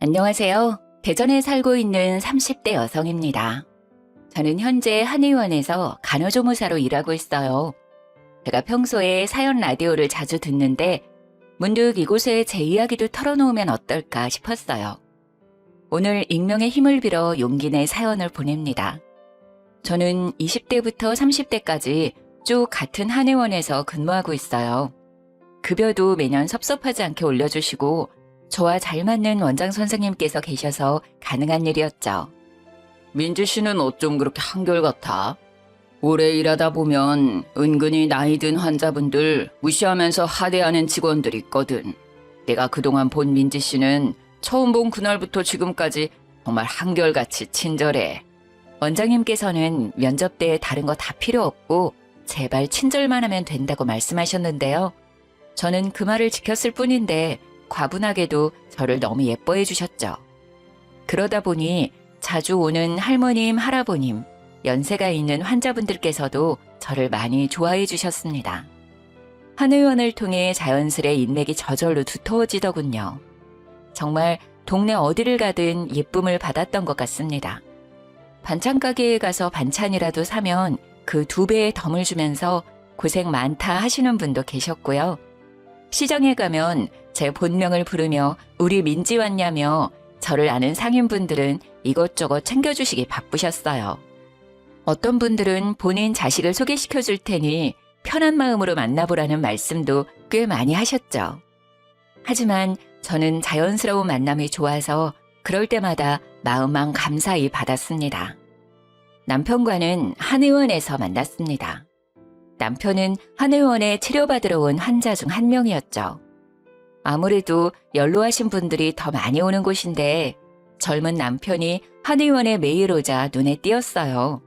안녕하세요. 대전에 살고 있는 30대 여성입니다. 저는 현재 한의원에서 간호조무사로 일하고 있어요. 제가 평소에 사연 라디오를 자주 듣는데 문득 이곳에 제 이야기도 털어놓으면 어떨까 싶었어요. 오늘 익명의 힘을 빌어 용기 내 사연을 보냅니다. 저는 20대부터 30대까지 쭉 같은 한의원에서 근무하고 있어요. 급여도 매년 섭섭하지 않게 올려주시고 저와 잘 맞는 원장 선생님께서 계셔서 가능한 일이었죠. 민지 씨는 어쩜 그렇게 한결같아? 오래 일하다 보면 은근히 나이 든 환자분들 무시하면서 하대하는 직원들 있거든. 내가 그동안 본 민지 씨는 처음 본 그날부터 지금까지 정말 한결같이 친절해. 원장님께서는 면접 때 다른 거 다 필요 없고 제발 친절만 하면 된다고 말씀하셨는데요. 저는 그 말을 지켰을 뿐인데 과분하게도 저를 너무 예뻐해 주셨죠. 그러다 보니 자주 오는 할머님, 할아버님, 연세가 있는 환자분들께서도 저를 많이 좋아해 주셨습니다. 한의원을 통해 자연스레 인맥이 저절로 두터워지더군요. 정말 동네 어디를 가든 예쁨을 받았던 것 같습니다. 반찬 가게에 가서 반찬이라도 사면 그 2배의 덤을 주면서 고생 많다 하시는 분도 계셨고요. 시장에 가면 제 본명을 부르며 우리 민지 왔냐며 저를 아는 상인분들은 이것저것 챙겨주시기 바쁘셨어요. 어떤 분들은 본인 자식을 소개시켜 줄 테니 편한 마음으로 만나보라는 말씀도 꽤 많이 하셨죠. 하지만 저는 자연스러운 만남이 좋아서 그럴 때마다 마음만 감사히 받았습니다. 남편과는 한의원에서 만났습니다. 남편은 한의원에 치료받으러 온 환자 중 한 명이었죠. 아무래도 연로하신 분들이 더 많이 오는 곳인데 젊은 남편이 한의원에 매일 오자 눈에 띄었어요.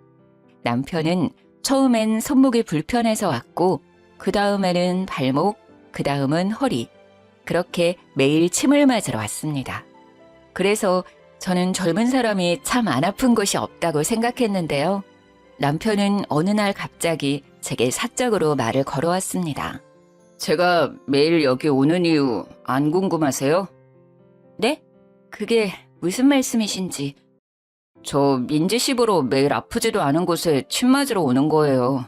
남편은 처음엔 손목이 불편해서 왔고 그 다음에는 발목, 그 다음은 허리, 그렇게 매일 침을 맞으러 왔습니다. 그래서 저는 젊은 사람이 참 안 아픈 곳이 없다고 생각했는데요. 남편은 어느 날 갑자기 제게 사적으로 말을 걸어왔습니다. 제가 매일 여기 오는 이유 안 궁금하세요? 네? 그게 무슨 말씀이신지. 저 민지 씨 보러 매일 아프지도 않은 곳에 침 맞으러 오는 거예요.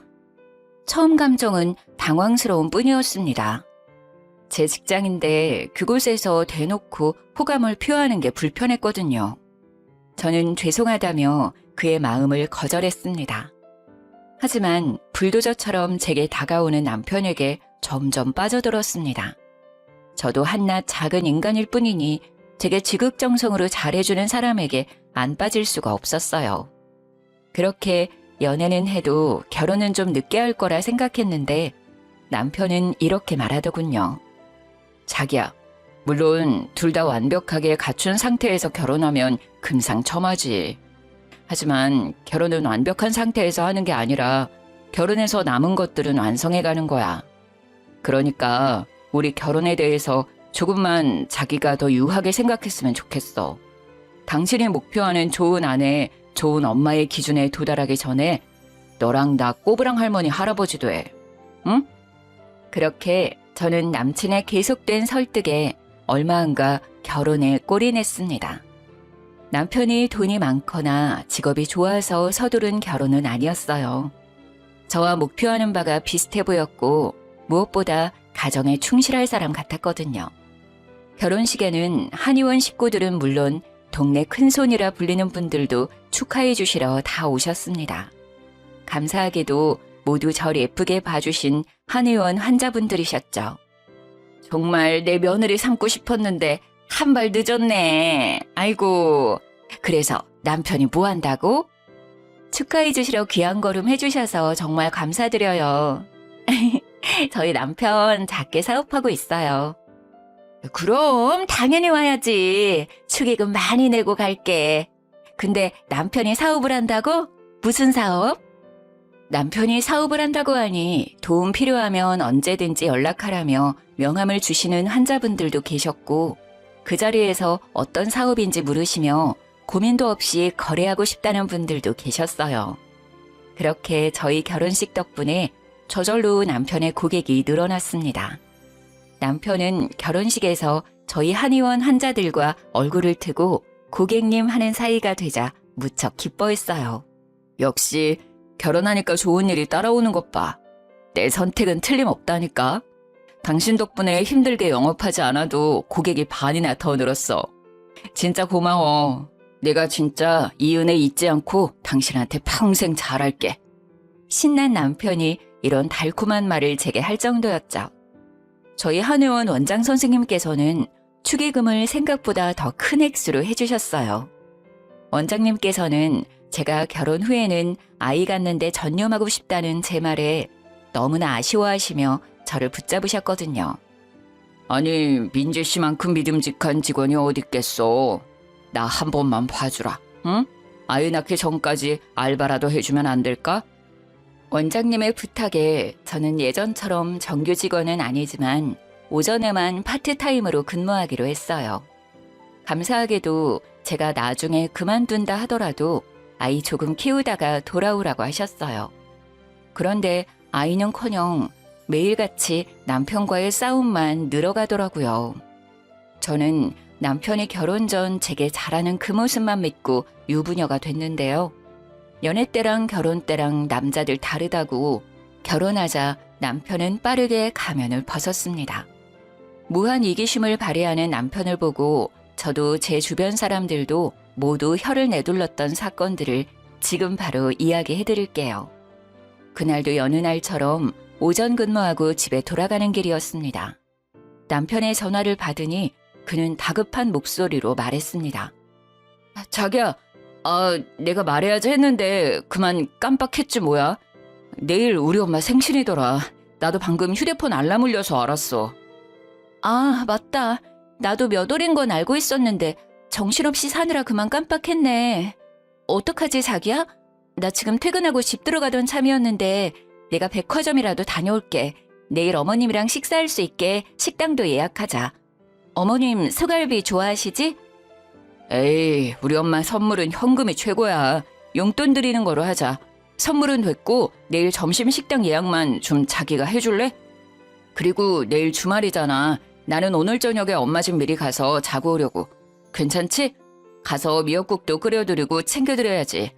처음 감정은 당황스러운 뿐이었습니다. 제 직장인데 그곳에서 대놓고 호감을 표하는 게 불편했거든요. 저는 죄송하다며 그의 마음을 거절했습니다. 하지만 불도저처럼 제게 다가오는 남편에게 점점 빠져들었습니다. 저도 한낱 작은 인간일 뿐이니 제게 지극정성으로 잘해주는 사람에게 안 빠질 수가 없었어요. 그렇게 연애는 해도 결혼은 좀 늦게 할 거라 생각했는데 남편은 이렇게 말하더군요. 자기야, 물론 둘 다 완벽하게 갖춘 상태에서 결혼하면 금상첨화지. 하지만 결혼은 완벽한 상태에서 하는 게 아니라 결혼해서 남은 것들은 완성해가는 거야. 그러니까 우리 결혼에 대해서 조금만 자기가 더 유하게 생각했으면 좋겠어. 당신이 목표하는 좋은 아내, 좋은 엄마의 기준에 도달하기 전에 너랑 나 꼬부랑 할머니 할아버지 돼. 응? 그렇게 저는 남친의 계속된 설득에 얼마 안가 결혼에 골인했습니다. 남편이 돈이 많거나 직업이 좋아서 서두른 결혼은 아니었어요. 저와 목표하는 바가 비슷해 보였고 무엇보다 가정에 충실할 사람 같았거든요. 결혼식에는 한의원 식구들은 물론 동네 큰손이라 불리는 분들도 축하해 주시러 다 오셨습니다. 감사하게도 모두 절 예쁘게 봐주신 한의원 환자분들이셨죠. 정말 내 며느리 삼고 싶었는데 한 발 늦었네. 아이고. 그래서 남편이 뭐 한다고? 축하해 주시러 귀한 걸음 해주셔서 정말 감사드려요. 저희 남편 작게 사업하고 있어요. 그럼 당연히 와야지. 축의금 많이 내고 갈게. 근데 남편이 사업을 한다고? 무슨 사업? 남편이 사업을 한다고 하니 도움 필요하면 언제든지 연락하라며 명함을 주시는 환자분들도 계셨고 그 자리에서 어떤 사업인지 물으시며 고민도 없이 거래하고 싶다는 분들도 계셨어요. 그렇게 저희 결혼식 덕분에 저절로 남편의 고객이 늘어났습니다. 남편은 결혼식에서 저희 한의원 환자들과 얼굴을 트고 고객님 하는 사이가 되자 무척 기뻐했어요. 역시 결혼하니까 좋은 일이 따라오는 것 봐. 내 선택은 틀림없다니까. 당신 덕분에 힘들게 영업하지 않아도 고객이 반이나 더 늘었어. 진짜 고마워. 내가 진짜 이 은혜 잊지 않고 당신한테 평생 잘할게. 신난 남편이 이런 달콤한 말을 제게 할 정도였죠. 저희 한의원 원장 선생님께서는 축의금을 생각보다 더 큰 액수로 해주셨어요. 원장님께서는 제가 결혼 후에는 아이 갖는데 전념하고 싶다는 제 말에 너무나 아쉬워하시며 저를 붙잡으셨거든요. 아니, 민재 씨만큼 믿음직한 직원이 어딨겠어. 나 한 번만 봐주라, 응? 아이 낳기 전까지 알바라도 해주면 안 될까? 원장님의 부탁에 저는 예전처럼 정규 직원은 아니지만 오전에만 파트타임으로 근무하기로 했어요. 감사하게도 제가 나중에 그만둔다 하더라도 아이 조금 키우다가 돌아오라고 하셨어요. 그런데 아이는커녕 매일같이 남편과의 싸움만 늘어가더라고요. 저는 남편이 결혼 전 제게 잘하는 그 모습만 믿고 유부녀가 됐는데요. 연애 때랑 결혼 때랑 남자들 다르다고 결혼하자 남편은 빠르게 가면을 벗었습니다. 무한 이기심을 발휘하는 남편을 보고 저도 제 주변 사람들도 모두 혀를 내둘렀던 사건들을 지금 바로 이야기해드릴게요. 그날도 여느 날처럼 오전 근무하고 집에 돌아가는 길이었습니다. 남편의 전화를 받으니 그는 다급한 목소리로 말했습니다. 자기야, 내가 말해야지 했는데 그만 깜빡했지 뭐야. 내일 우리 엄마 생신이더라. 나도 방금 휴대폰 알람 울려서 알았어. 아, 맞다. 나도 몇 월인 건 알고 있었는데 정신없이 사느라 그만 깜빡했네. 어떡하지 자기야? 나 지금 퇴근하고 집 들어가던 참이었는데 내가 백화점이라도 다녀올게. 내일 어머님이랑 식사할 수 있게 식당도 예약하자. 어머님 소갈비 좋아하시지? 에이, 우리 엄마 선물은 현금이 최고야. 용돈 드리는 거로 하자. 선물은 됐고 내일 점심 식당 예약만 좀 자기가 해줄래? 그리고 내일 주말이잖아. 나는 오늘 저녁에 엄마 집 미리 가서 자고 오려고. 괜찮지? 가서 미역국도 끓여드리고 챙겨드려야지.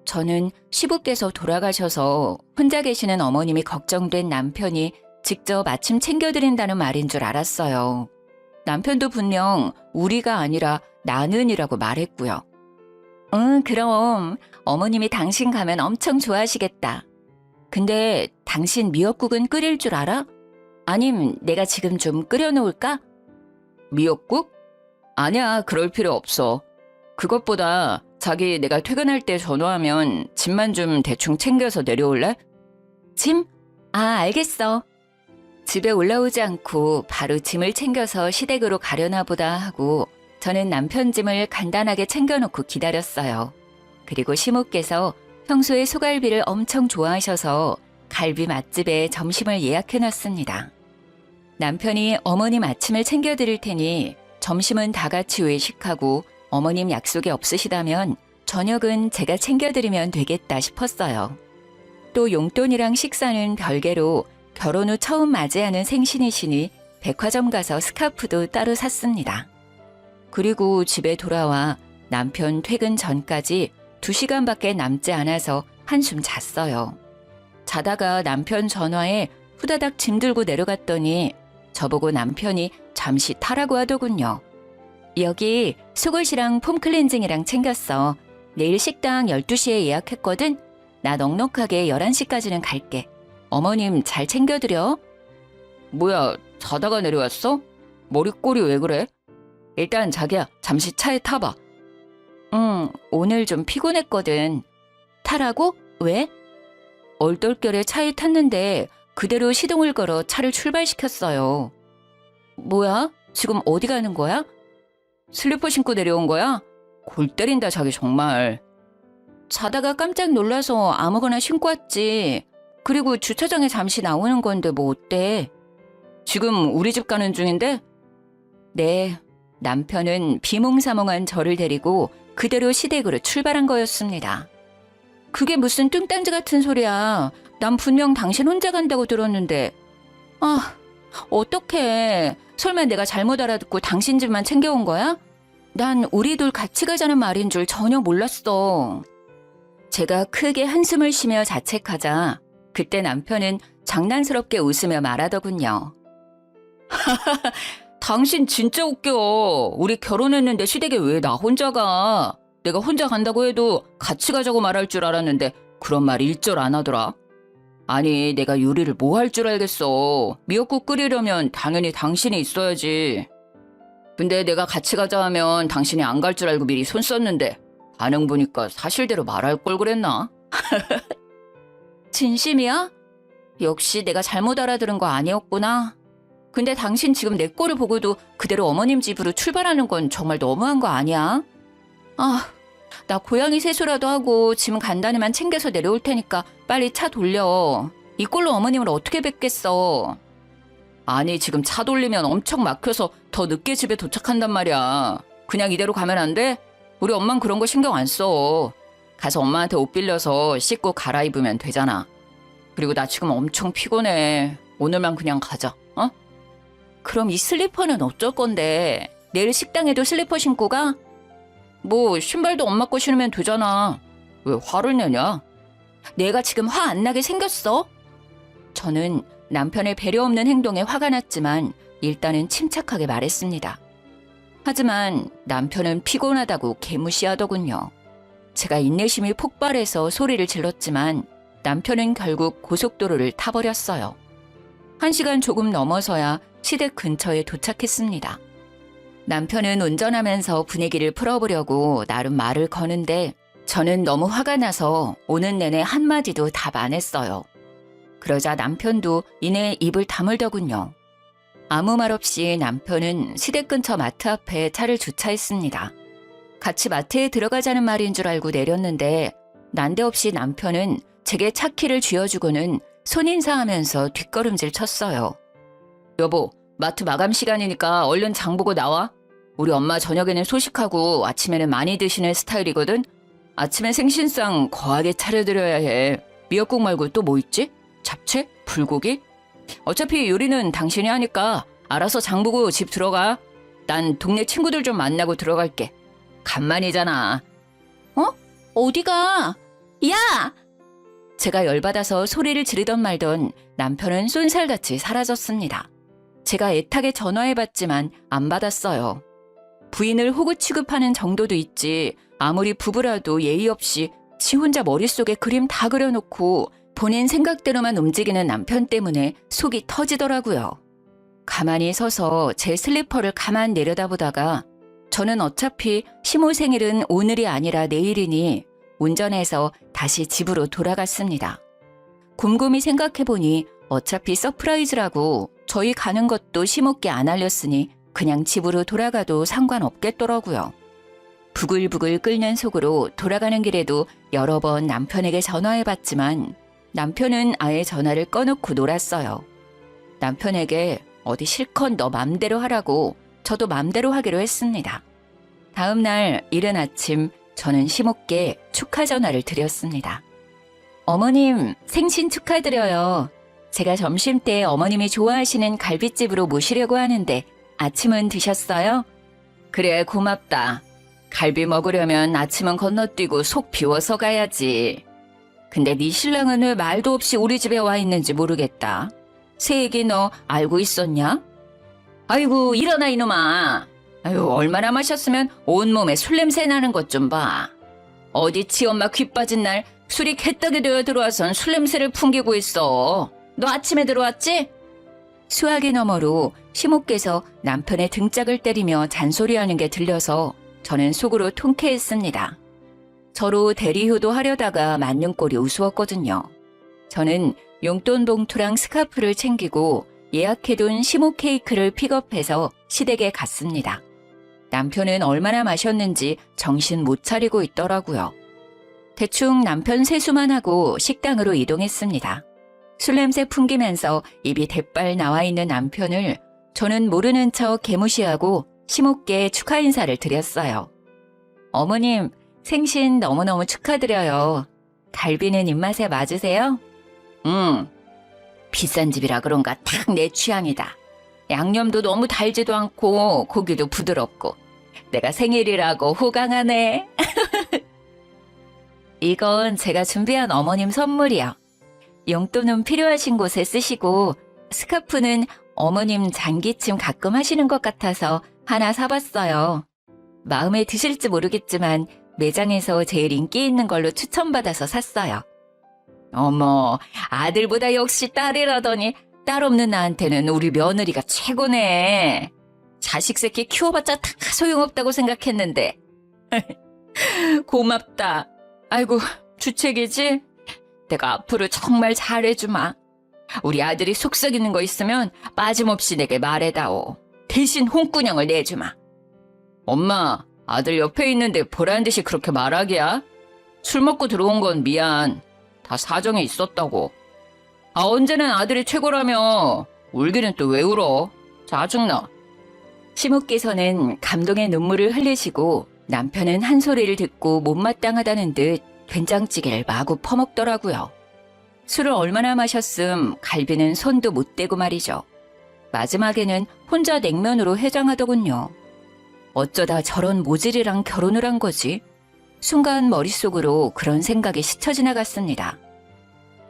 저는 시부께서 돌아가셔서 혼자 계시는 어머님이 걱정된 남편이 직접 아침 챙겨드린다는 말인 줄 알았어요. 남편도 분명 우리가 아니라 나는이라고 말했고요. 응, 그럼 어머님이 당신 가면 엄청 좋아하시겠다. 근데 당신 미역국은 끓일 줄 알아? 아님 내가 지금 좀 끓여놓을까? 미역국? 아니야, 그럴 필요 없어. 그것보다 자기 내가 퇴근할 때 전화하면 짐만 좀 대충 챙겨서 내려올래? 짐? 아, 알겠어. 집에 올라오지 않고 바로 짐을 챙겨서 시댁으로 가려나 보다 하고 저는 남편 짐을 간단하게 챙겨놓고 기다렸어요. 그리고 시모께서 평소에 소갈비를 엄청 좋아하셔서 갈비 맛집에 점심을 예약해놨습니다. 남편이 어머님 아침을 챙겨드릴 테니 점심은 다 같이 외식하고 어머님 약속이 없으시다면 저녁은 제가 챙겨드리면 되겠다 싶었어요. 또 용돈이랑 식사는 별개로 결혼 후 처음 맞이하는 생신이시니 백화점 가서 스카프도 따로 샀습니다. 그리고 집에 돌아와 남편 퇴근 전까지 2시간밖에 남지 않아서 한숨 잤어요. 자다가 남편 전화에 후다닥 짐 들고 내려갔더니 저보고 남편이 잠시 타라고 하더군요. 여기 속옷이랑 폼 클렌징이랑 챙겼어. 내일 식당 12시에 예약했거든. 나 넉넉하게 11시까지는 갈게. 어머님 잘 챙겨드려. 뭐야, 자다가 내려왔어? 머리꼴이 왜 그래? 일단 자기야, 잠시 차에 타봐. 응, 오늘 좀 피곤했거든. 타라고? 왜? 얼떨결에 차에 탔는데 그대로 시동을 걸어 차를 출발시켰어요. 뭐야? 지금 어디 가는 거야? 슬리퍼 신고 내려온 거야? 골 때린다 자기 정말. 자다가 깜짝 놀라서 아무거나 신고 왔지. 그리고 주차장에 잠시 나오는 건데 뭐 어때? 지금 우리 집 가는 중인데? 네, 남편은 비몽사몽한 저를 데리고 그대로 시댁으로 출발한 거였습니다. 그게 무슨 뚱딴지 같은 소리야. 난 분명 당신 혼자 간다고 들었는데. 어떡해. 설마 내가 잘못 알아듣고 당신 집만 챙겨온 거야? 난 우리 둘 같이 가자는 말인 줄 전혀 몰랐어. 제가 크게 한숨을 쉬며 자책하자 그때 남편은 장난스럽게 웃으며 말하더군요. 당신 진짜 웃겨. 우리 결혼했는데 시댁에 왜 나 혼자 가? 내가 혼자 간다고 해도 같이 가자고 말할 줄 알았는데 그런 말 일절 안 하더라. 아니 내가 요리를 뭐 할 줄 알겠어. 미역국 끓이려면 당연히 당신이 있어야지. 근데 내가 같이 가자 하면 당신이 안 갈 줄 알고 미리 손 썼는데 반응 보니까 사실대로 말할 걸 그랬나? 진심이야? 역시 내가 잘못 알아들은 거 아니었구나. 근데 당신 지금 내 꼴을 보고도 그대로 어머님 집으로 출발하는 건 정말 너무한 거 아니야? 아, 나 고양이 세수라도 하고 짐 간단히만 챙겨서 내려올 테니까 빨리 차 돌려. 이 꼴로 어머님을 어떻게 뵙겠어. 아니 지금 차 돌리면 엄청 막혀서 더 늦게 집에 도착한단 말이야. 그냥 이대로 가면 안 돼? 우리 엄만 그런 거 신경 안 써. 가서 엄마한테 옷 빌려서 씻고 갈아입으면 되잖아. 그리고 나 지금 엄청 피곤해. 오늘만 그냥 가자. 어? 그럼 이 슬리퍼는 어쩔 건데? 내일 식당에도 슬리퍼 신고 가? 뭐 신발도 엄마 거 신으면 되잖아. 왜 화를 내냐? 내가 지금 화 안 나게 생겼어? 저는 남편의 배려 없는 행동에 화가 났지만 일단은 침착하게 말했습니다. 하지만 남편은 피곤하다고 개무시하더군요. 제가 인내심이 폭발해서 소리를 질렀지만 남편은 결국 고속도로를 타버렸어요. 1시간 조금 넘어서야 시댁 근처에 도착했습니다. 남편은 운전하면서 분위기를 풀어보려고 나름 말을 거는데 저는 너무 화가 나서 오는 내내 한마디도 답 안 했어요. 그러자 남편도 이내 입을 다물더군요. 아무 말 없이 남편은 시댁 근처 마트 앞에 차를 주차했습니다. 같이 마트에 들어가자는 말인 줄 알고 내렸는데 난데없이 남편은 제게 차 키를 쥐어주고는 손인사하면서 뒷걸음질 쳤어요. 여보, 마트 마감 시간이니까 얼른 장 보고 나와. 우리 엄마 저녁에는 소식하고 아침에는 많이 드시는 스타일이거든. 아침에 생신상 거하게 차려드려야 해. 미역국 말고 또 뭐 있지? 잡채? 불고기? 어차피 요리는 당신이 하니까 알아서 장 보고 집 들어가. 난 동네 친구들 좀 만나고 들어갈게. 간만이잖아. 어? 어디가? 야! 제가 열받아서 소리를 지르던 말던 남편은 쏜살같이 사라졌습니다. 제가 애타게 전화해봤지만 안 받았어요. 부인을 호구 취급하는 정도도 있지 아무리 부부라도 예의 없이 지 혼자 머릿속에 그림 다 그려놓고 본인 생각대로만 움직이는 남편 때문에 속이 터지더라고요. 가만히 서서 제 슬리퍼를 가만 내려다보다가 저는 어차피 시모 생일은 오늘이 아니라 내일이니 운전해서 다시 집으로 돌아갔습니다. 곰곰이 생각해보니 어차피 서프라이즈라고 저희 가는 것도 시모께 안 알렸으니 그냥 집으로 돌아가도 상관없겠더라고요. 부글부글 끓는 속으로 돌아가는 길에도 여러 번 남편에게 전화해봤지만 남편은 아예 전화를 꺼놓고 놀았어요. 남편에게 어디 실컷 너 맘대로 하라고 저도 맘대로 하기로 했습니다. 다음 날 이른 아침 저는 시모께 축하 전화를 드렸습니다. 어머님 생신 축하드려요. 제가 점심때 어머님이 좋아하시는 갈빗집으로 모시려고 하는데 아침은 드셨어요? 그래 고맙다. 갈비 먹으려면 아침은 건너뛰고 속 비워서 가야지. 근데 네 신랑은 왜 말도 없이 우리 집에 와 있는지 모르겠다. 새 얘기 너 알고 있었냐? 아이고 일어나 이놈아. 아유 얼마나 마셨으면 온몸에 술 냄새 나는 것 좀 봐. 어디 지 엄마 귀 빠진 날 술이 개떡이 되어 들어와선 술 냄새를 풍기고 있어. 너 아침에 들어왔지? 수화기 너머로 시모께서 남편의 등짝을 때리며 잔소리하는 게 들려서 저는 속으로 통쾌했습니다. 저로 대리효도 하려다가 맞는 꼴이 우스웠거든요. 저는 용돈 봉투랑 스카프를 챙기고 예약해둔 시모 케이크를 픽업해서 시댁에 갔습니다. 남편은 얼마나 마셨는지 정신 못 차리고 있더라고요. 대충 남편 세수만 하고 식당으로 이동했습니다. 술 냄새 풍기면서 입이 대빨 나와 있는 남편을 저는 모르는 척 개무시하고 시모께 축하 인사를 드렸어요. 어머님, 생신 너무너무 축하드려요. 갈비는 입맛에 맞으세요? 비싼 집이라 그런가 딱 내 취향이다. 양념도 너무 달지도 않고 고기도 부드럽고 내가 생일이라고 호강하네. 이건 제가 준비한 어머님 선물이요. 용돈은 필요하신 곳에 쓰시고 스카프는 어머님 잔기침 가끔 하시는 것 같아서 하나 사봤어요. 마음에 드실지 모르겠지만 매장에서 제일 인기 있는 걸로 추천받아서 샀어요. 어머, 아들보다 역시 딸이라더니 딸 없는 나한테는 우리 며느리가 최고네. 자식 새끼 키워봤자 다 소용없다고 생각했는데. 고맙다. 아이고, 주책이지? 내가 앞으로 정말 잘해주마. 우리 아들이 속썩이는 거 있으면 빠짐없이 내게 말해다오. 대신 홍군형을 내주마. 엄마, 아들 옆에 있는데 보란 듯이 그렇게 말하기야? 술 먹고 들어온 건 미안. 다 사정이 있었다고. 아, 언제는 아들이 최고라며. 울기는 또 왜 울어? 짜증나. 시모께서는 감동의 눈물을 흘리시고 남편은 한 소리를 듣고 못마땅하다는 듯 된장찌개를 마구 퍼먹더라고요. 술을 얼마나 마셨음 갈비는 손도 못 대고 말이죠. 마지막에는 혼자 냉면으로 해장하더군요. 어쩌다 저런 모질이랑 결혼을 한 거지? 순간 머릿속으로 그런 생각이 스쳐 지나갔습니다.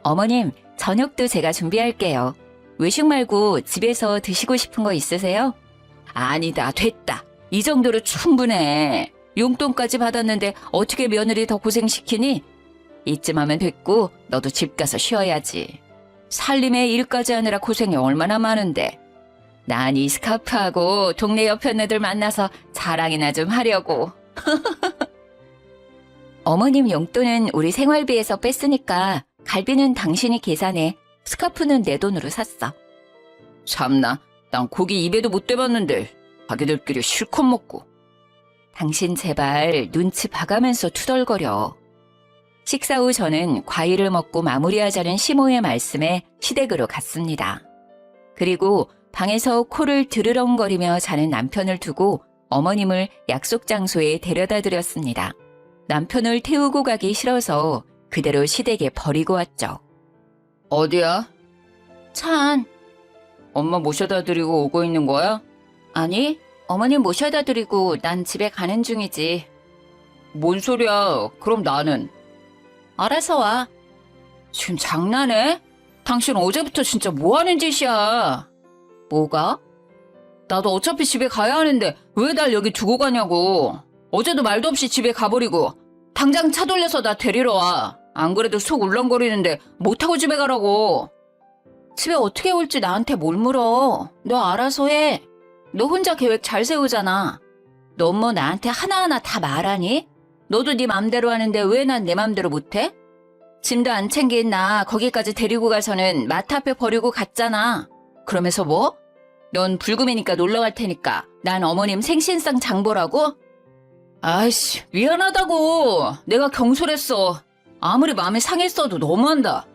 어머님, 저녁도 제가 준비할게요. 외식 말고 집에서 드시고 싶은 거 있으세요? 아니다, 됐다. 이 정도로 충분해. 용돈까지 받았는데 어떻게 며느리 더 고생시키니? 이쯤 하면 됐고 너도 집 가서 쉬어야지. 살림에 일까지 하느라 고생이 얼마나 많은데. 난 이 스카프하고 동네 여편네들 만나서 자랑이나 좀 하려고. 어머님 용돈은 우리 생활비에서 뺐으니까 갈비는 당신이 계산해. 스카프는 내 돈으로 샀어. 참나, 난 고기 입에도 못 대봤는데 자기들끼리 실컷 먹고. 당신 제발 눈치 봐가면서 투덜거려. 식사 후 저는 과일을 먹고 마무리하자는 시모의 말씀에 시댁으로 갔습니다. 그리고 방에서 코를 드르렁거리며 자는 남편을 두고 어머님을 약속 장소에 데려다 드렸습니다. 남편을 태우고 가기 싫어서 그대로 시댁에 버리고 왔죠. 어디야? 차 안. 엄마 모셔다 드리고 오고 있는 거야? 아니, 어머님 모셔다 드리고 난 집에 가는 중이지. 뭔 소리야? 그럼 나는? 알아서 와. 지금 장난해? 당신 어제부터 진짜 뭐 하는 짓이야? 뭐가? 나도 어차피 집에 가야 하는데 왜 날 여기 두고 가냐고. 어제도 말도 없이 집에 가버리고 당장 차 돌려서 나 데리러 와. 안 그래도 속 울렁거리는데 못하고 집에 가라고. 집에 어떻게 올지 나한테 뭘 물어. 너 알아서 해. 너 혼자 계획 잘 세우잖아. 너 뭐 나한테 하나하나 다 말하니? 너도 네 맘대로 하는데 왜 난 내 맘대로 못해? 짐도 안 챙긴 나 거기까지 데리고 가서는 마트 앞에 버리고 갔잖아. 그러면서 뭐? 넌 불금이니까 놀러 갈 테니까 난 어머님 생신상 장보라고? 아이씨, 미안하다고. 내가 경솔했어. 아무리 마음이 상했어도 너무한다.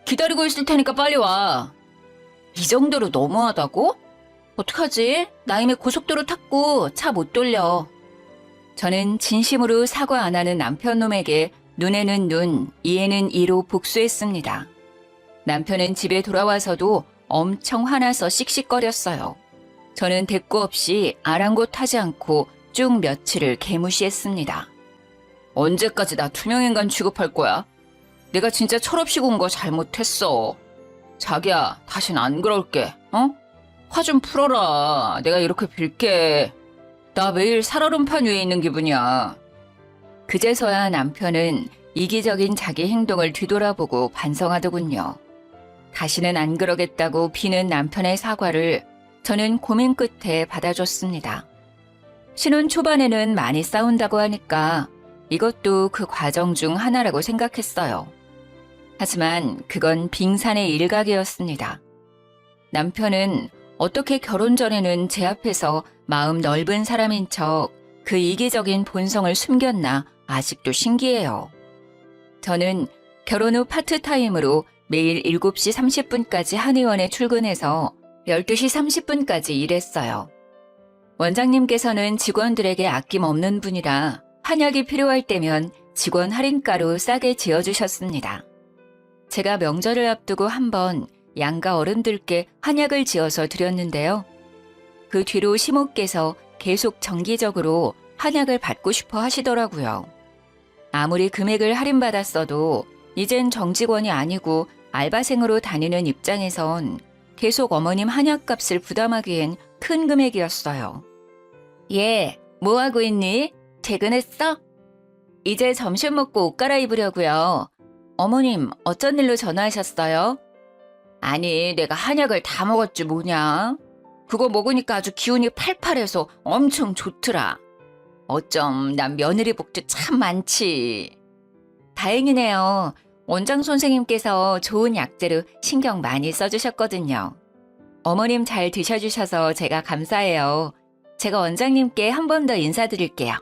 기다리고 있을 테니까 빨리 와. 이 정도로 너무하다고? 어떡하지? 나 이미 고속도로 탔고 차 못 돌려. 저는 진심으로 사과 안 하는 남편놈에게 눈에는 눈, 이에는 이로 복수했습니다. 남편은 집에 돌아와서도 엄청 화나서 씩씩거렸어요. 저는 대꾸 없이 아랑곳하지 않고 쭉 며칠을 개무시했습니다. 언제까지 나 투명인간 취급할 거야? 내가 진짜 철없이 군 거 잘못했어. 자기야, 다신 안 그럴게, 어? 화 좀 풀어라. 내가 이렇게 빌게. 나 매일 살얼음판 위에 있는 기분이야. 그제서야 남편은 이기적인 자기 행동을 뒤돌아보고 반성하더군요. 다시는 안 그러겠다고 비는 남편의 사과를 저는 고민 끝에 받아줬습니다. 신혼 초반에는 많이 싸운다고 하니까 이것도 그 과정 중 하나라고 생각했어요. 하지만 그건 빙산의 일각이었습니다. 남편은 어떻게 결혼 전에는 제 앞에서 마음 넓은 사람인 척 그 이기적인 본성을 숨겼나 아직도 신기해요. 저는 결혼 후 파트타임으로 매일 7시 30분까지 한의원에 출근해서 12시 30분까지 일했어요. 원장님께서는 직원들에게 아낌없는 분이라 한약이 필요할 때면 직원 할인가로 싸게 지어주셨습니다. 제가 명절을 앞두고 한번 양가 어른들께 한약을 지어서 드렸는데요. 그 뒤로 시모께서 계속 정기적으로 한약을 받고 싶어 하시더라고요. 아무리 금액을 할인받았어도 이젠 정직원이 아니고 알바생으로 다니는 입장에선 계속 어머님 한약값을 부담하기엔 큰 금액이었어요. 얘, 뭐하고 있니? 퇴근했어? 이제 점심 먹고 옷 갈아입으려고요. 어머님, 어쩐 일로 전화하셨어요? 아니, 내가 한약을 다 먹었지 뭐냐. 그거 먹으니까 아주 기운이 팔팔해서 엄청 좋더라. 어쩜 난 며느리 복도 참 많지. 다행이네요. 원장 선생님께서 좋은 약재로 신경 많이 써주셨거든요. 어머님 잘 드셔주셔서 제가 감사해요. 제가 원장님께 한 번 더 인사드릴게요.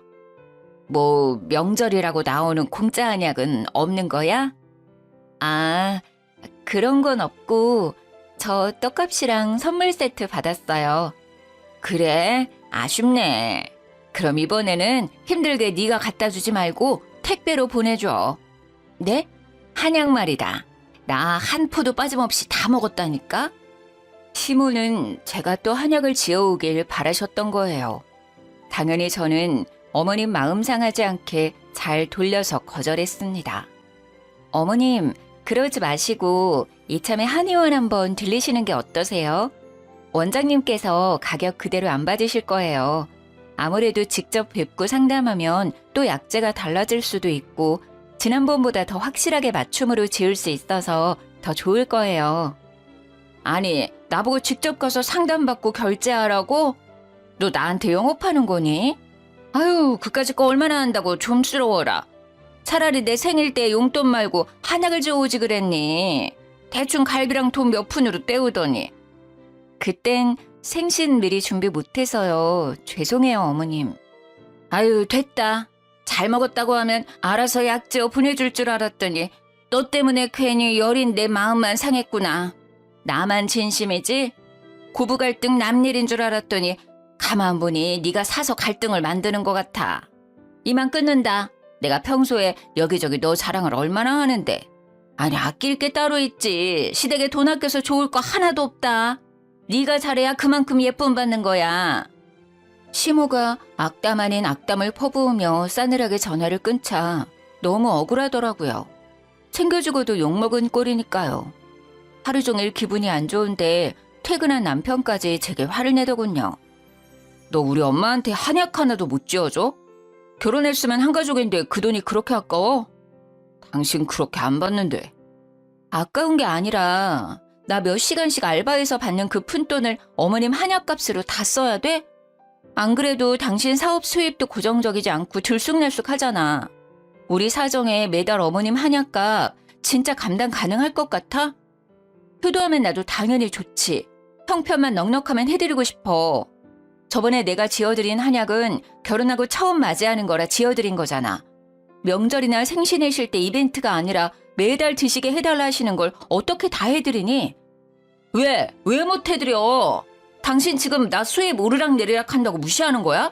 뭐 명절이라고 나오는 공짜 한약은 없는 거야? 아, 그런 건 없고 저 떡값이랑 선물 세트 받았어요. 그래? 아쉽네. 그럼 이번에는 힘들게 네가 갖다 주지 말고 택배로 보내줘. 네? 한약 말이다. 나 한 포도 빠짐없이 다 먹었다니까? 시모는 제가 또 한약을 지어오길 바라셨던 거예요. 당연히 저는 어머님 마음 상하지 않게 잘 돌려서 거절했습니다. 어머님, 그러지 마시고 이참에 한의원 한번 들리시는 게 어떠세요? 원장님께서 가격 그대로 안 받으실 거예요. 아무래도 직접 뵙고 상담하면 또 약재가 달라질 수도 있고 지난번보다 더 확실하게 맞춤으로 지을 수 있어서 더 좋을 거예요. 아니, 나보고 직접 가서 상담받고 결제하라고? 너 나한테 영업하는 거니? 아유, 그까짓 거 얼마나 한다고 좀스러워라. 차라리 내 생일 때 용돈 말고 한약을 줘오지 그랬니? 대충 갈비랑 돈 몇 푼으로 때우더니. 그땐 생신 미리 준비 못해서요. 죄송해요, 어머님. 아유, 됐다. 잘 먹었다고 하면 알아서 약재어 보내줄 줄 알았더니 너 때문에 괜히 여린 내 마음만 상했구나. 나만 진심이지? 고부 갈등 남일인 줄 알았더니 가만 보니 네가 사서 갈등을 만드는 것 같아. 이만 끊는다. 내가 평소에 여기저기 너 자랑을 얼마나 하는데. 아니, 아낄 게 따로 있지. 시댁에 돈 아껴서 좋을 거 하나도 없다. 네가 잘해야 그만큼 예쁨 받는 거야. 시모가 악담 아닌 악담을 퍼부으며 싸늘하게 전화를 끊자 너무 억울하더라고요. 챙겨주고도 욕먹은 꼴이니까요. 하루 종일 기분이 안 좋은데 퇴근한 남편까지 제게 화를 내더군요. 너 우리 엄마한테 한약 하나도 못 지어줘? 결혼했으면 한 가족인데 그 돈이 그렇게 아까워? 당신 그렇게 안 받는데. 아까운 게 아니라 나 몇 시간씩 알바해서 받는 그 푼돈을 어머님 한약값으로 다 써야 돼? 안 그래도 당신 사업 수입도 고정적이지 않고 들쑥날쑥 하잖아. 우리 사정에 매달 어머님 한약값 진짜 감당 가능할 것 같아? 효도하면 나도 당연히 좋지. 형편만 넉넉하면 해드리고 싶어. 저번에 내가 지어드린 한약은 결혼하고 처음 맞이하는 거라 지어드린 거잖아. 명절이나 생신이실 때 이벤트가 아니라 매달 드시게 해달라 하시는 걸 어떻게 다 해드리니? 왜 못 해드려? 당신 지금 나 수입 오르락내리락 한다고 무시하는 거야?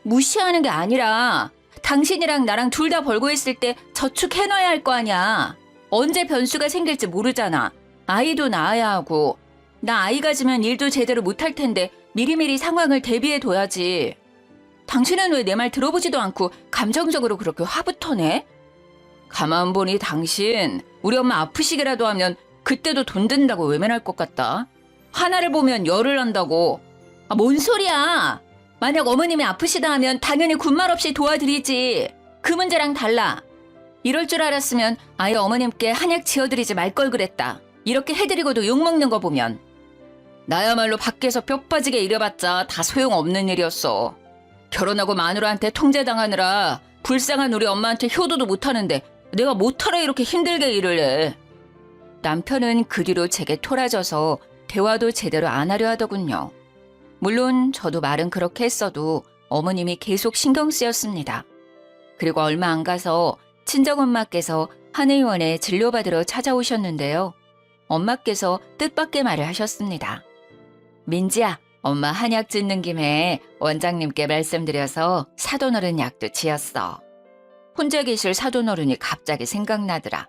무시하는 게 아니라 당신이랑 나랑 둘 다 벌고 있을 때 저축해놔야 할 거 아니야. 언제 변수가 생길지 모르잖아. 아이도 낳아야 하고. 나 아이 가지면 일도 제대로 못할 텐데 미리미리 상황을 대비해둬야지. 당신은 왜 내 말 들어보지도 않고 감정적으로 그렇게 화부터 내? 가만 보니 당신 우리 엄마 아프시기라도 하면 그때도 돈 든다고 외면할 것 같다. 하나를 보면 열을 난다고. 아, 뭔 소리야. 만약 어머님이 아프시다 하면 당연히 군말 없이 도와드리지. 그 문제랑 달라. 이럴 줄 알았으면 아예 어머님께 한약 지어드리지 말 걸 그랬다. 이렇게 해드리고도 욕먹는 거 보면. 나야말로 밖에서 뼈 빠지게 일해봤자 다 소용없는 일이었어. 결혼하고 마누라한테 통제당하느라 불쌍한 우리 엄마한테 효도도 못하는데 내가 못하러 이렇게 힘들게 일을 해. 남편은 그 뒤로 제게 토라져서 대화도 제대로 안 하려 하더군요. 물론 저도 말은 그렇게 했어도 어머님이 계속 신경 쓰였습니다. 그리고 얼마 안 가서 친정엄마께서 한의원에 진료받으러 찾아오셨는데요. 엄마께서 뜻밖의 말을 하셨습니다. 민지야, 엄마 한약 짓는 김에 원장님께 말씀드려서 사돈어른 약도 지었어. 혼자 계실 사돈어른이 갑자기 생각나더라.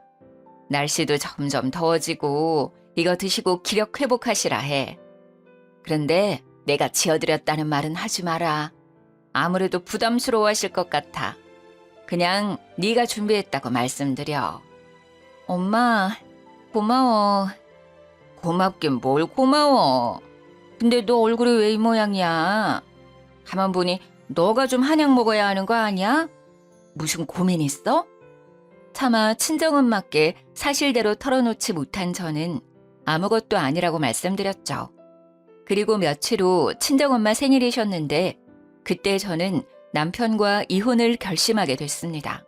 날씨도 점점 더워지고 이거 드시고 기력 회복하시라 해. 그런데 내가 지어드렸다는 말은 하지 마라. 아무래도 부담스러워하실 것 같아. 그냥 네가 준비했다고 말씀드려. 엄마, 고마워. 고맙긴 뭘 고마워. 근데 너 얼굴이 왜 이 모양이야? 가만 보니 너가 좀 한약 먹어야 하는 거 아니야? 무슨 고민 있어? 차마 친정엄마께 사실대로 털어놓지 못한 저는 아무것도 아니라고 말씀드렸죠. 그리고 며칠 후 친정엄마 생일이셨는데 그때 저는 남편과 이혼을 결심하게 됐습니다.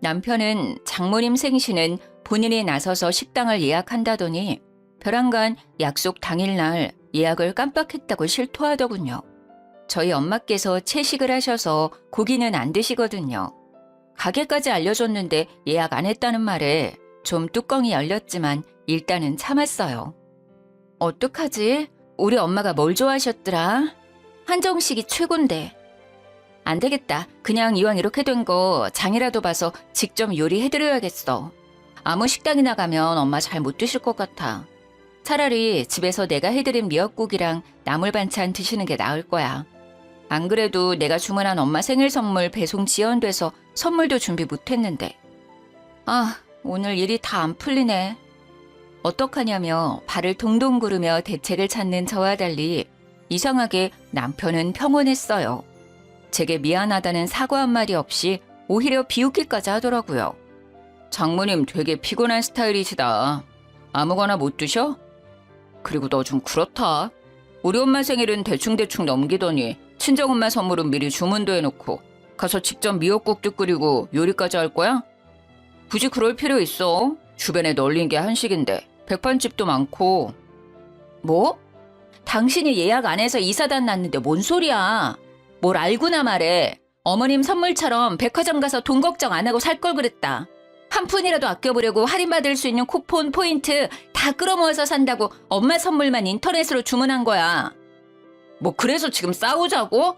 남편은 장모님 생신은 본인이 나서서 식당을 예약한다더니 벼랑간 약속 당일날 예약을 깜빡했다고 실토하더군요. 저희 엄마께서 채식을 하셔서 고기는 안 드시거든요. 가게까지 알려줬는데 예약 안 했다는 말에 좀 뚜껑이 열렸지만 일단은 참았어요. 어떡하지? 우리 엄마가 뭘 좋아하셨더라? 한정식이 최곤데. 안 되겠다. 그냥 이왕 이렇게 된 거 장이라도 봐서 직접 요리해드려야겠어. 아무 식당이나 가면 엄마 잘 못 드실 것 같아. 차라리 집에서 내가 해드린 미역국이랑 나물 반찬 드시는 게 나을 거야. 안 그래도 내가 주문한 엄마 생일 선물 배송 지연돼서 선물도 준비 못했는데. 아, 오늘 일이 다 안 풀리네. 어떡하냐며 발을 동동 구르며 대책을 찾는 저와 달리 이상하게 남편은 평온했어요. 제게 미안하다는 사과 한마디 없이 오히려 비웃기까지 하더라고요. 장모님 되게 피곤한 스타일이시다. 아무거나 못 드셔? 그리고 너 좀 그렇다. 우리 엄마 생일은 대충대충 넘기더니 친정엄마 선물은 미리 주문도 해놓고 가서 직접 미역국도 끓이고 요리까지 할 거야? 굳이 그럴 필요 있어. 주변에 널린 게 한식인데 백반집도 많고. 뭐? 당신이 예약 안 해서 이사단 났는데 뭔 소리야. 뭘 알고나 말해. 어머님 선물처럼 백화점 가서 돈 걱정 안 하고 살 걸 그랬다. 한 푼이라도 아껴보려고 할인받을 수 있는 쿠폰, 포인트 다 끌어모아서 산다고 엄마 선물만 인터넷으로 주문한 거야. 뭐 그래서 지금 싸우자고?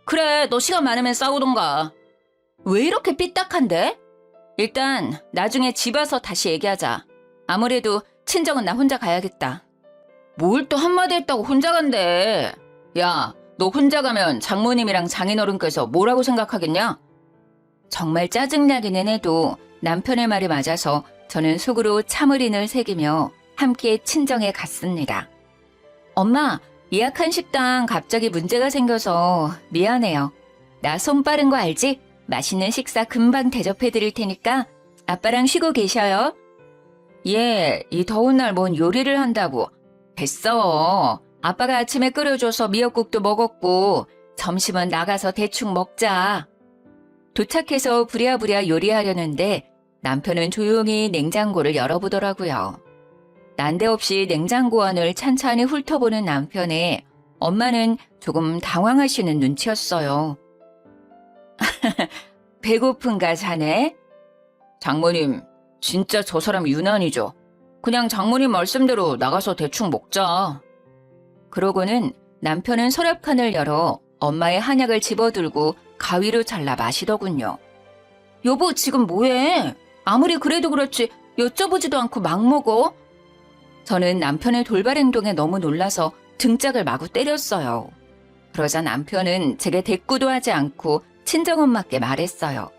그래, 너 시간 많으면 싸우던가. 왜 이렇게 삐딱한데? 일단 나중에 집 와서 다시 얘기하자. 아무래도 친정은 나 혼자 가야겠다. 뭘 또 한마디 했다고 혼자 간대. 야, 너 혼자 가면 장모님이랑 장인어른께서 뭐라고 생각하겠냐? 정말 짜증나기는 해도 남편의 말이 맞아서 저는 속으로 참을인을 새기며 함께 친정에 갔습니다. 엄마, 예약한 식당 갑자기 문제가 생겨서 미안해요. 나 손 빠른 거 알지? 맛있는 식사 금방 대접해 드릴 테니까 아빠랑 쉬고 계셔요. 예, 이 더운 날 뭔 요리를 한다고. 됐어. 아빠가 아침에 끓여줘서 미역국도 먹었고 점심은 나가서 대충 먹자. 도착해서 부랴부랴 요리하려는데 남편은 조용히 냉장고를 열어보더라고요. 난데없이 냉장고 안을 찬찬히 훑어보는 남편에 엄마는 조금 당황하시는 눈치였어요. 배고픈가 자네? 장모님, 진짜 저 사람 유난이죠. 그냥 장모님 말씀대로 나가서 대충 먹자. 그러고는 남편은 서랍칸을 열어 엄마의 한약을 집어들고 가위로 잘라 마시더군요. 여보, 지금 뭐해? 아무리 그래도 그렇지 여쭤보지도 않고 막 먹어? 저는 남편의 돌발 행동에 너무 놀라서 등짝을 마구 때렸어요. 그러자 남편은 제게 대꾸도 하지 않고 친정엄마께 말했어요.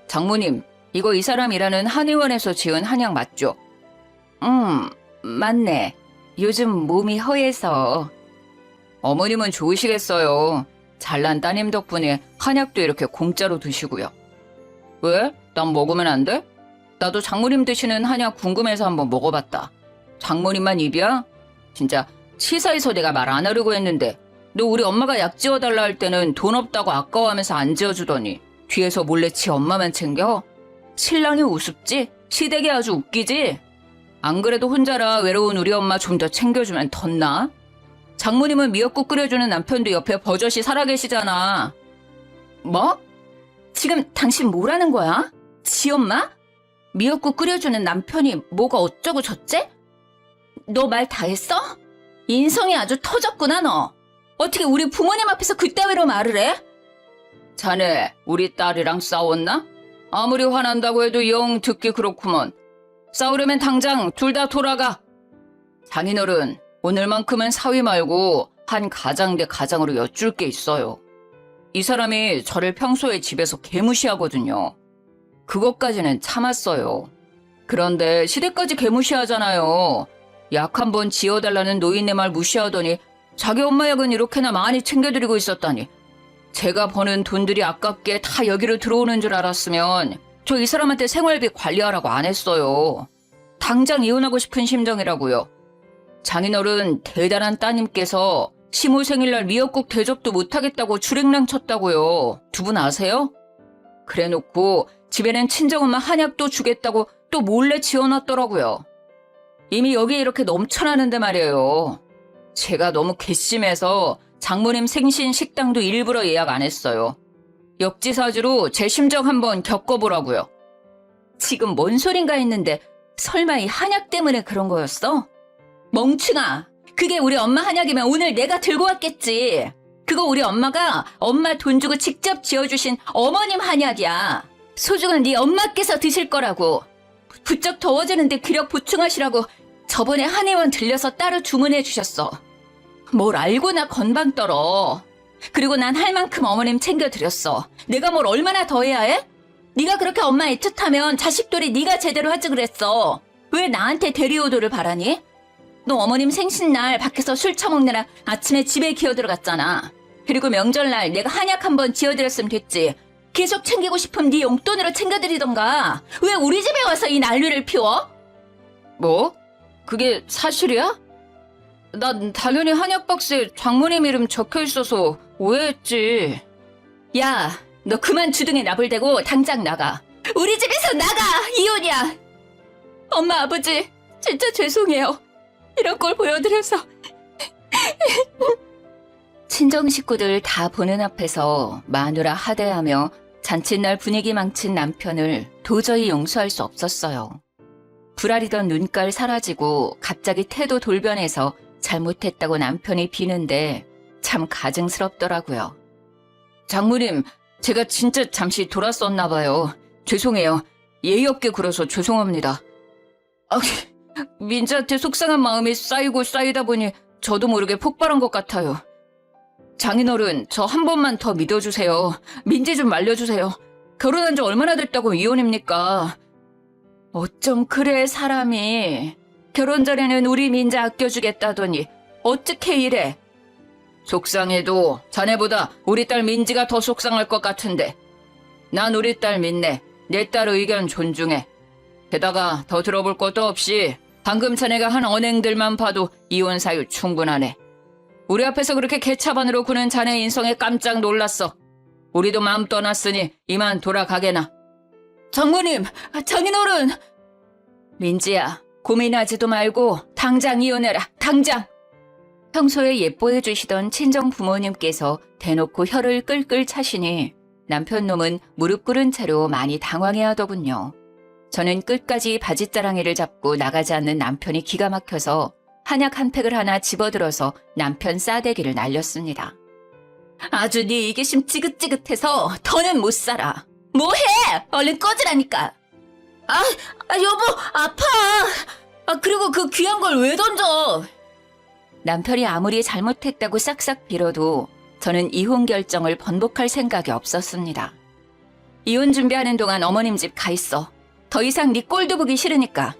장모님, 이거 이 사람 일하는 한의원에서 지은 한약 맞죠? 맞네. 요즘 몸이 허해서. 어머님은 좋으시겠어요. 잘난 따님 덕분에 한약도 이렇게 공짜로 드시고요. 왜? 난 먹으면 안 돼? 나도 장모님 드시는 한약 궁금해서 한번 먹어봤다. 장모님만 입이야? 진짜 치사해서 내가 말 안 하려고 했는데 너 우리 엄마가 약 지어달라 할 때는 돈 없다고 아까워하면서 안 지어주더니 뒤에서 몰래 지 엄마만 챙겨? 신랑이 우습지? 시댁이 아주 웃기지? 안 그래도 혼자라 외로운 우리 엄마 좀 더 챙겨주면 덧나? 장모님은 미역국 끓여주는 남편도 옆에 버젓이 살아계시잖아. 뭐? 지금 당신 뭐라는 거야? 지 엄마? 미역국 끓여주는 남편이 뭐가 어쩌고 저째? 너 말 다 했어? 인성이 아주 터졌구나 너. 어떻게 우리 부모님 앞에서 그따위로 말을 해? 자네 우리 딸이랑 싸웠나? 아무리 화난다고 해도 영 듣기 그렇구먼. 싸우려면 당장 둘 다 돌아가. 장인어른, 오늘만큼은 사위 말고 한 가장 대 가장으로 여쭐 게 있어요. 이 사람이 저를 평소에 집에서 개무시하거든요. 그것까지는 참았어요. 그런데 시댁까지 개무시하잖아요. 약 한 번 지어달라는 노인네 말 무시하더니 자기 엄마 약은 이렇게나 많이 챙겨드리고 있었다니. 제가 버는 돈들이 아깝게 다 여기로 들어오는 줄 알았으면 저 이 사람한테 생활비 관리하라고 안 했어요. 당장 이혼하고 싶은 심정이라고요. 장인어른 대단한 따님께서 시모 생일날 미역국 대접도 못하겠다고 주랭랑 쳤다고요. 두 분 아세요? 그래놓고 집에는 친정엄마 한약도 주겠다고 또 몰래 지어놨더라고요. 이미 여기에 이렇게 넘쳐나는데 말이에요. 제가 너무 괘씸해서 장모님 생신 식당도 일부러 예약 안 했어요. 역지사지로 제 심정 한번 겪어보라고요. 지금 뭔 소린가 했는데 설마 이 한약 때문에 그런 거였어? 멍충아, 그게 우리 엄마 한약이면 오늘 내가 들고 왔겠지. 그거 우리 엄마가 엄마 돈 주고 직접 지어주신 어머님 한약이야. 소중한 네 엄마께서 드실 거라고. 부쩍 더워지는데 기력 보충하시라고 저번에 한의원 들려서 따로 주문해 주셨어. 뭘 알고나 건방 떨어. 그리고 난 할 만큼 어머님 챙겨드렸어. 내가 뭘 얼마나 더 해야 해? 네가 그렇게 엄마 애틋하면 자식들이 네가 제대로 하지 그랬어. 왜 나한테 대리오도를 바라니? 너 어머님 생신날 밖에서 술 처먹느라 아침에 집에 기어 들어갔잖아. 그리고 명절날 내가 한약 한번 지어드렸으면 됐지. 계속 챙기고 싶으면 네 용돈으로 챙겨드리던가. 왜 우리 집에 와서 이 난리를 피워? 뭐? 그게 사실이야? 난 당연히 한약 박스에 장모님 이름 적혀있어서 오해했지. 야, 너 그만 주둥에 나불대고 당장 나가. 우리 집에서 나가! 이혼이야! 엄마, 아버지, 진짜 죄송해요. 이런 걸 보여드려서. 친정 식구들 다 보는 앞에서 마누라 하대하며 잔칫날 분위기 망친 남편을 도저히 용서할 수 없었어요. 불알이던 눈깔 사라지고 갑자기 태도 돌변해서 잘못했다고 남편이 비는데 참 가증스럽더라고요. 장모님, 제가 진짜 잠시 돌았었나 봐요. 죄송해요. 예의 없게 굴어서 죄송합니다. 민지한테 속상한 마음이 쌓이고 쌓이다 보니 저도 모르게 폭발한 것 같아요. 장인어른, 저 한 번만 더 믿어주세요. 민지 좀 말려주세요. 결혼한 지 얼마나 됐다고 이혼입니까? 어쩜 그래, 사람이. 결혼 전에는 우리 민지 아껴주겠다더니 어떻게 이래? 속상해도 자네보다 우리 딸 민지가 더 속상할 것 같은데. 난 우리 딸 믿네. 내 딸 의견 존중해. 게다가 더 들어볼 것도 없이 방금 자네가 한 언행들만 봐도 이혼 사유 충분하네. 우리 앞에서 그렇게 개차반으로 구는 자네 인성에 깜짝 놀랐어. 우리도 마음 떠났으니 이만 돌아가게나. 장모님, 장인어른. 민지야, 고민하지도 말고 당장 이혼해라, 당장. 평소에 예뻐해 주시던 친정 부모님께서 대놓고 혀를 끌끌 차시니 남편 놈은 무릎 꿇은 채로 많이 당황해 하더군요. 저는 끝까지 바짓자랑이를 잡고 나가지 않는 남편이 기가 막혀서 한약 한 팩을 하나 집어들어서 남편 싸대기를 날렸습니다. 아주 네 이기심 지긋지긋해서 더는 못 살아. 뭐해? 얼른 꺼지라니까. 여보, 아파. 그리고 그 귀한 걸 왜 던져? 남편이 아무리 잘못했다고 싹싹 빌어도 저는 이혼 결정을 번복할 생각이 없었습니다. 이혼 준비하는 동안 어머님 집 가 있어. 더 이상 네 꼴도 보기 싫으니까.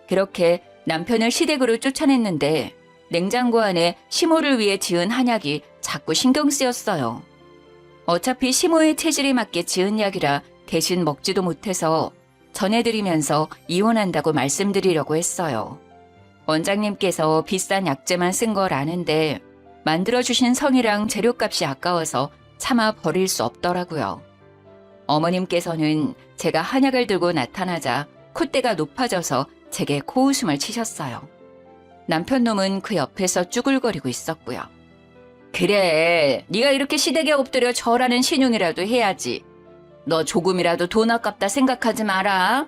그렇게 남편을 시댁으로 쫓아냈는데 냉장고 안에 시모를 위해 지은 한약이 자꾸 신경 쓰였어요. 어차피 시모의 체질에 맞게 지은 약이라 대신 먹지도 못해서 전해드리면서 이혼한다고 말씀드리려고 했어요. 원장님께서 비싼 약재만 쓴 걸 아는데 만들어주신 성이랑 재료값이 아까워서 차마 버릴 수 없더라고요. 어머님께서는 제가 한약을 들고 나타나자 콧대가 높아져서 제게 코웃음을 치셨어요. 남편 놈은 그 옆에서 쭈글거리고 있었고요. 그래, 네가 이렇게 시댁에 엎드려 절하는 신용이라도 해야지. 너 조금이라도 돈 아깝다 생각하지 마라.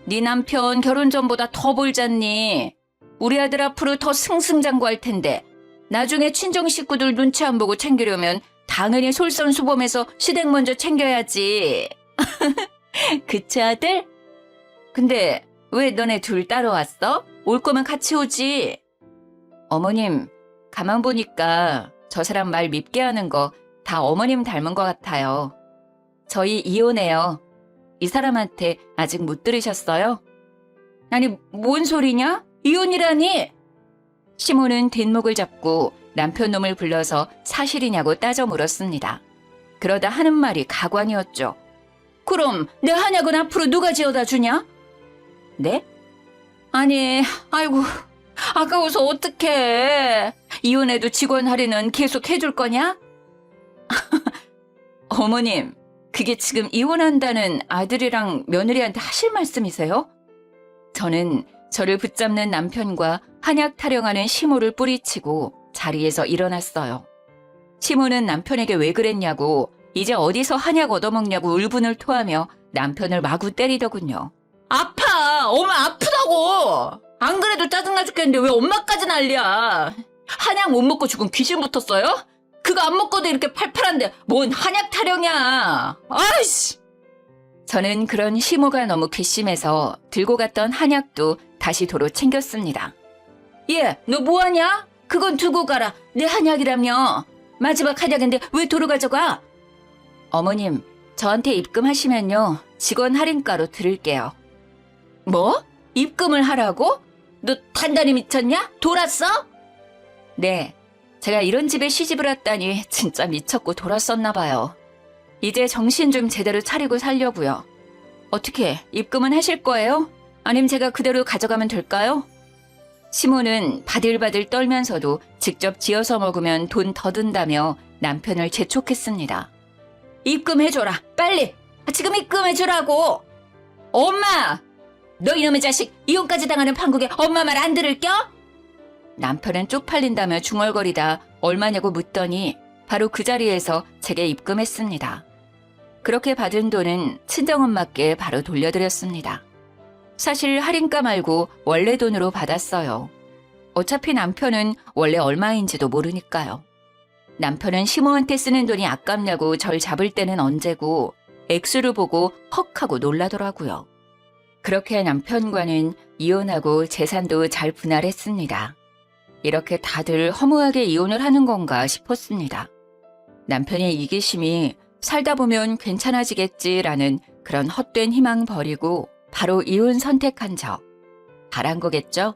네 남편 결혼 전보다 더 벌잖니. 우리 아들 앞으로 더 승승장구할 텐데 나중에 친정 식구들 눈치 안 보고 챙기려면 당연히 솔선수범해서 시댁 먼저 챙겨야지. 그치 아들? 근데 왜 너네 둘 따로 왔어? 올 거면 같이 오지. 어머님, 가만 보니까 저 사람 말 밉게 하는 거 다 어머님 닮은 것 같아요. 저희 이혼해요. 이 사람한테 아직 못 들으셨어요? 아니, 뭔 소리냐? 이혼이라니? 시모는 뒷목을 잡고 남편 놈을 불러서 사실이냐고 따져 물었습니다. 그러다 하는 말이 가관이었죠. 그럼 내 한약은 앞으로 누가 지어다 주냐? 네? 아니, 아이고, 아까워서 어떡해. 이혼해도 직원 할인은 계속 해줄 거냐? 어머님, 그게 지금 이혼한다는 아들이랑 며느리한테 하실 말씀이세요? 저는 저를 붙잡는 남편과 한약 타령하는 시모를 뿌리치고 자리에서 일어났어요. 시모는 남편에게 왜 그랬냐고, 이제 어디서 한약 얻어먹냐고 울분을 토하며 남편을 마구 때리더군요. 아파! 엄마 아프다고! 안 그래도 짜증나 죽겠는데 왜 엄마까지 난리야? 한약 못 먹고 죽은 귀신 붙었어요? 그거 안 먹고도 이렇게 팔팔한데 뭔 한약 타령이야. 아이씨! 저는 그런 시모가 너무 괘씸해서 들고 갔던 한약도 다시 도로 챙겼습니다. 얘, 너 뭐하냐? 그건 두고 가라. 내 한약이라며. 마지막 한약인데 왜 도로 가져가? 어머님, 저한테 입금하시면요. 직원 할인가로 드릴게요. 뭐? 입금을 하라고? 너 단단히 미쳤냐? 돌았어? 네. 제가 이런 집에 시집을 왔다니 진짜 미쳤고 돌았었나 봐요. 이제 정신 좀 제대로 차리고 살려고요. 어떻게 입금은 하실 거예요? 아님 제가 그대로 가져가면 될까요? 시모는 바들바들 떨면서도 직접 지어서 먹으면 돈 더 든다며 남편을 재촉했습니다. 입금해줘라, 빨리! 지금 입금해주라고! 엄마! 너 이놈의 자식, 이혼까지 당하는 판국에 엄마 말 안 들을겨? 남편은 쪽팔린다며 중얼거리다 얼마냐고 묻더니 바로 그 자리에서 제게 입금했습니다. 그렇게 받은 돈은 친정엄마께 바로 돌려드렸습니다. 사실 할인가 말고 원래 돈으로 받았어요. 어차피 남편은 원래 얼마인지도 모르니까요. 남편은 시모한테 쓰는 돈이 아깝냐고 절 잡을 때는 언제고 액수를 보고 헉 하고 놀라더라고요. 그렇게 남편과는 이혼하고 재산도 잘 분할했습니다. 이렇게 다들 허무하게 이혼을 하는 건가 싶었습니다. 남편의 이기심이 살다 보면 괜찮아지겠지라는 그런 헛된 희망 버리고 바로 이혼 선택한 저. 잘한 거겠죠?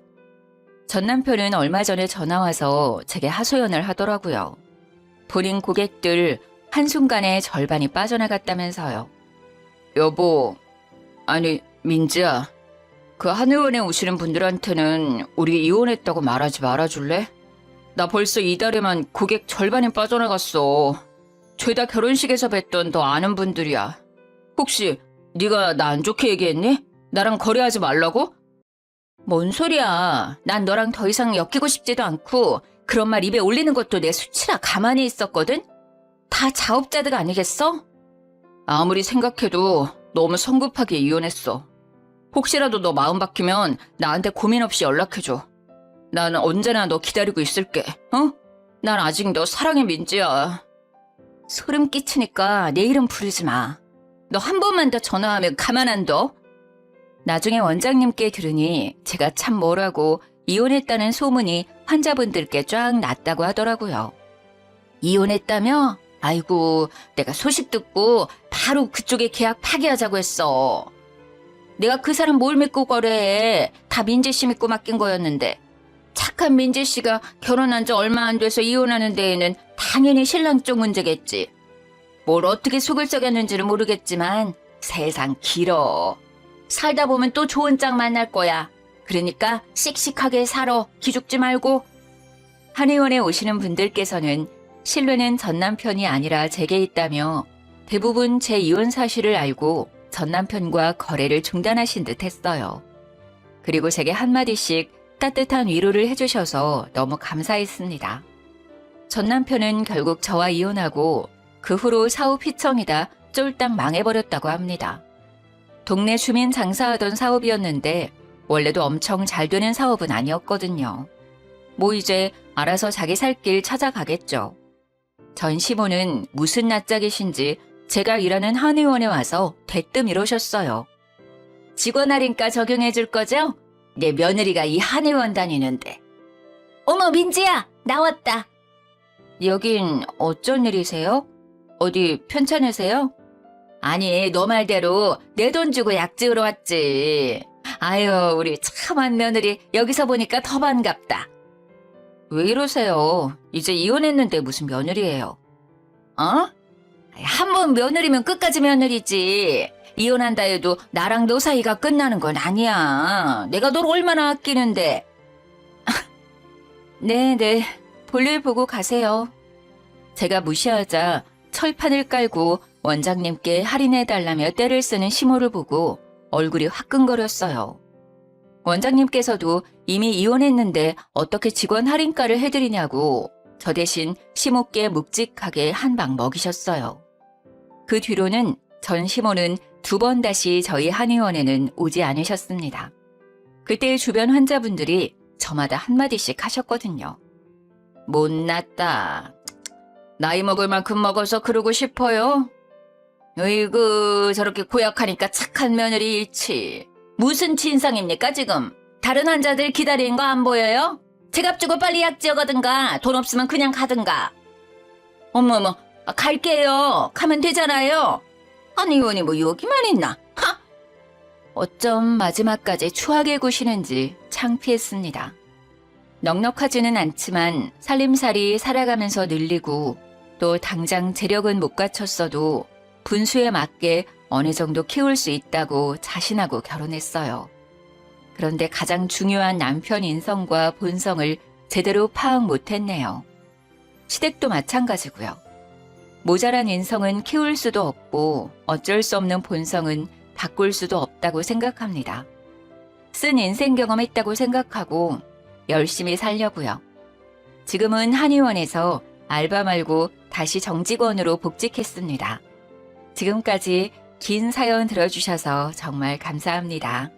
전 남편은 얼마 전에 전화와서 제게 하소연을 하더라고요. 본인 고객들 한순간에 절반이 빠져나갔다면서요. 여보, 아니 민지야. 그 한의원에 오시는 분들한테는 우리 이혼했다고 말하지 말아줄래? 나 벌써 이달에만 고객 절반이 빠져나갔어. 죄다 결혼식에서 뵀던 너 아는 분들이야. 혹시 네가 나 안 좋게 얘기했니? 나랑 거래하지 말라고? 뭔 소리야. 난 너랑 더 이상 엮이고 싶지도 않고 그런 말 입에 올리는 것도 내 수치라 가만히 있었거든? 다 자업자득 아니겠어? 아무리 생각해도 너무 성급하게 이혼했어. 혹시라도 너 마음 바뀌면 나한테 고민 없이 연락해줘. 난 언제나 너 기다리고 있을게. 어? 난 아직 너 사랑의 민지야. 소름 끼치니까 내 이름 부르지 마. 너 한 번만 더 전화하면 가만 안 둬. 나중에 원장님께 들으니 제가 참 뭐라고 이혼했다는 소문이 환자분들께 쫙 났다고 하더라고요. 이혼했다며? 아이고, 내가 소식 듣고 바로 그쪽에 계약 파기하자고 했어. 내가 그 사람 뭘 믿고 거래해. 다 민지 씨 믿고 맡긴 거였는데. 착한 민지 씨가 결혼한 지 얼마 안 돼서 이혼하는 데에는 당연히 신랑 쪽 문제겠지. 뭘 어떻게 속을 썩였는지는 모르겠지만 세상 길어. 살다 보면 또 좋은 짝 만날 거야. 그러니까 씩씩하게 살아. 기죽지 말고. 한의원에 오시는 분들께서는 신뢰는 전 남편이 아니라 제게 있다며 대부분 제 이혼 사실을 알고 전 남편과 거래를 중단하신 듯 했어요. 그리고 제게 한마디씩 따뜻한 위로를 해주셔서 너무 감사했습니다. 전 남편은 결국 저와 이혼하고 그 후로 사업 휘청이다 쫄딱 망해버렸다고 합니다. 동네 주민 장사하던 사업이었는데 원래도 엄청 잘 되는 사업은 아니었거든요. 뭐 이제 알아서 자기 살 길 찾아가겠죠. 전 시모는 무슨 낯짝이신지 제가 일하는 한의원에 와서 대뜸 이러셨어요. 직원 할인가 적용해 줄 거죠? 내 며느리가 이 한의원 다니는데. 어머 민지야, 나왔다. 여긴 어쩐 일이세요? 어디 편찮으세요? 아니, 너 말대로 내 돈 주고 약 지으러 왔지. 아유, 우리 참한 며느리 여기서 보니까 더 반갑다. 왜 이러세요? 이제 이혼했는데 무슨 며느리예요? 어? 한 번 며느리면 끝까지 며느리지. 이혼한다 해도 나랑 너 사이가 끝나는 건 아니야. 내가 널 얼마나 아끼는데. 네네, 볼일 보고 가세요. 제가 무시하자 철판을 깔고 원장님께 할인해달라며 떼를 쓰는 시모를 보고 얼굴이 화끈거렸어요. 원장님께서도 이미 이혼했는데 어떻게 직원 할인가를 해드리냐고 저 대신 시모께 묵직하게 한 방 먹이셨어요. 그 뒤로는 전 시모는 2번 다시 저희 한의원에는 오지 않으셨습니다. 그때 주변 환자분들이 저마다 한마디씩 하셨거든요. 못났다. 나이 먹을 만큼 먹어서 그러고 싶어요? 으이구, 저렇게 고약하니까 착한 며느리 잃지. 무슨 진상입니까 지금? 다른 환자들 기다리는 거 안 보여요? 제값 주고 빨리 약 지어가든가 돈 없으면 그냥 가든가. 어머머, 갈게요. 가면 되잖아요. 한의원이 뭐 여기만 있나? 하! 어쩜 마지막까지 추하게 구시는지 창피했습니다. 넉넉하지는 않지만 살림살이 살아가면서 늘리고 또 당장 재력은 못 갖췄어도 분수에 맞게 어느 정도 키울 수 있다고 자신하고 결혼했어요. 그런데 가장 중요한 남편 인성과 본성을 제대로 파악 못했네요. 시댁도 마찬가지고요. 모자란 인성은 키울 수도 없고 어쩔 수 없는 본성은 바꿀 수도 없다고 생각합니다. 쓴 인생 경험했다고 생각하고 열심히 살려고요. 지금은 한의원에서 알바 말고 다시 정직원으로 복직했습니다. 지금까지 긴 사연 들어주셔서 정말 감사합니다.